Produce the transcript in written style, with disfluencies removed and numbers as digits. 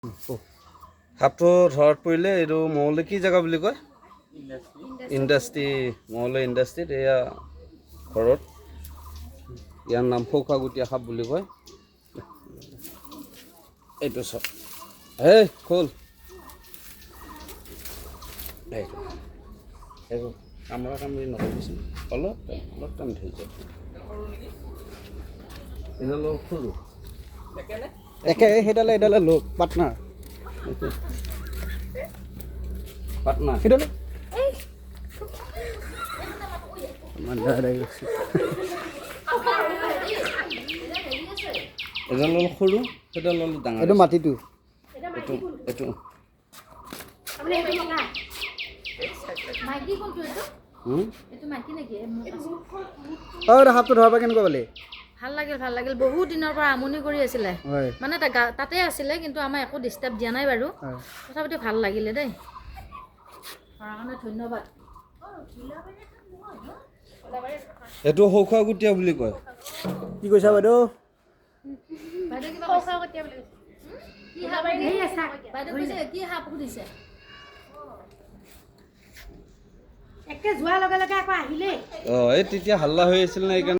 সাপটো ধৰাত পৰিলে এইটো মঙলদৈ কি জেগা বুলি কয়? ইণ্ডাষ্ট্ৰি মঙলদৈ ইণ্ডাষ্ট্ৰিত এয়া ঘৰত ইয়াৰ নাম খোখাগুটীয়া সাপ বুলি কয়। এইটো চব হেই খোল এইবোৰ কামৰা কামৰি নকৰিবিচোন অলপ টাইম ধৰি যায় এডাল সৰু একে সেইডালে এডালে লোক পাৰ্টনাৰ সেইডালে এডাল অলপ সৰু সেইডাল অলপ ডাঙৰ এইটো মাটিটো এইটো এইটো সাপটো ধৰাব কেনেকুৱা পালি? ভাল লাগিল বহুত দিনৰ পৰা আমনি কৰি আছিলে হয় মানে তাতে আছিলে কিন্তু আমাৰ একো ডিষ্টাৰ্ব দিয়া নাই বাৰু তথাপিতো ভাল লাগিলে দেই কাৰণে ধন্যবাদ। এইটো খোখাগুটীয়া বুলি কয়। কি কৈছা বাইদেউ? একে যোৱাৰ লগে লগে আকৌ আহিলে এই তেতিয়া হাল্লা হৈ আছিল না এইকাৰণে